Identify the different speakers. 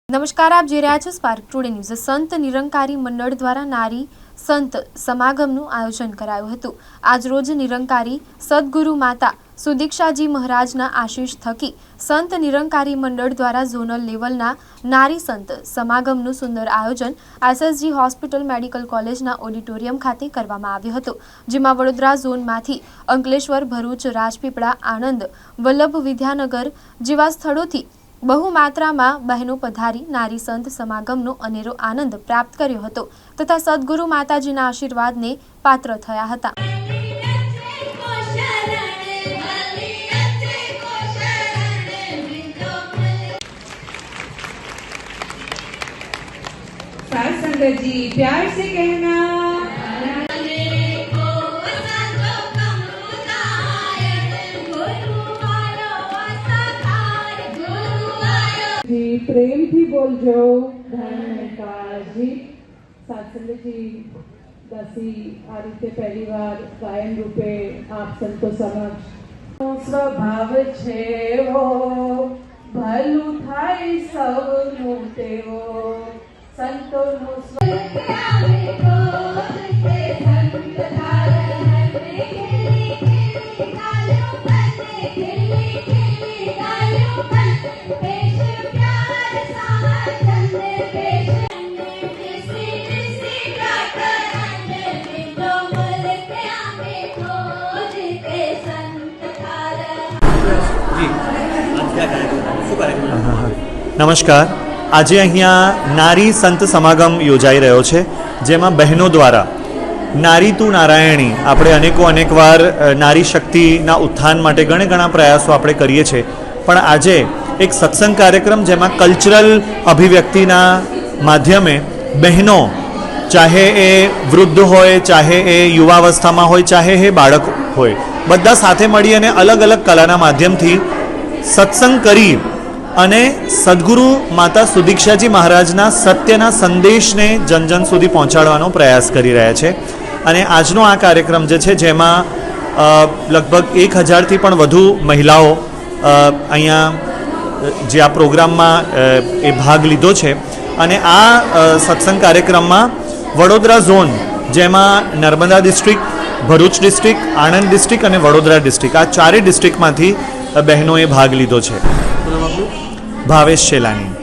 Speaker 1: નમસ્કાર, આપ જોઈ રહ્યા છો સ્પાર્ક ટુડે ન્યૂઝ। સંત નિરંકારી મંડળ દ્વારા નારી સંત સમાગમનું આયોજન કરાયું હતું। આજરોજ નિરંકારી સદગુરુ માતા સુદીક્ષાજી મહારાજના આશીષ થકી સંત નિરંકારી મંડળ દ્વારા ઝોનલ લેવલના નારી સંત સમાગમનું સુંદર આયોજન એસએસજી હોસ્પિટલ મેડિકલ કોલેજના ઓડિટોરિયમ ખાતે કરવામાં આવ્યું હતું, જેમાં વડોદરા ઝોનમાંથી અંકલેશ્વર, ભરૂચ, રાજપીપળા, આણંદ, વલ્લભ વિદ્યાનગર જેવા સ્થળોથી बहु मात्रा में बहनों पधारी नारी संत समागमनो अनेरो आनंद प्राप्त कर्यो हतो तथा सद्गुरु माताजीना आशीर्वाद ने पात्र थया हता।
Speaker 2: संगत जी प्यार से कहना प्रेम थी बोलजो। धन्यवाद जी। सत्संग जी दसी आ रीते पहली बार गायन रूपे आप संतो समक्ष स्वभाव छे वो भलू थाय सौनु तेवो संतोनु
Speaker 3: नमस्कार। आज अहींया नारी संत समागम योजाई रह्यो छे, जेमां बहनों द्वारा नारी तू नारायणी आपणे अनेक वार नारी शक्तिना उत्थान माटे घणा प्रयासों आपणे करीए छे, पण आजे एक सत्संग कार्यक्रम जेमां कल्चरल अभिव्यक्तिना माध्यमे बहनों, चाहे ए वृद्ध होय, चाहे ए युवावस्थामां होय, चाहे ए बाळक होय, बधा साथे मळी अने अलग अलग कलाना माध्यमथी सत्संग करी अने सद्गुरु माता सुदीक्षाजी महाराजना सत्यना संदेश ने जन जन सुधी पहोंचाडवानो प्रयास करी रह्या छे। अने आजनो आ कार्यक्रम जे छे जेमां लगभग 1000 थी पण वधु महिलाओ अहींया जे आ प्रोग्राममां ए भाग लीधो छे। अने आ सत्संग कार्यक्रममां वडोदरा झोन जेमां Narmada district, Bharuch district, Anand district अने वडोदरा डिस्ट्रिक्ट आ चारे डिस्ट्रिक्टमांथी बहनों भाग लीधो छे। भावेश शेलानी।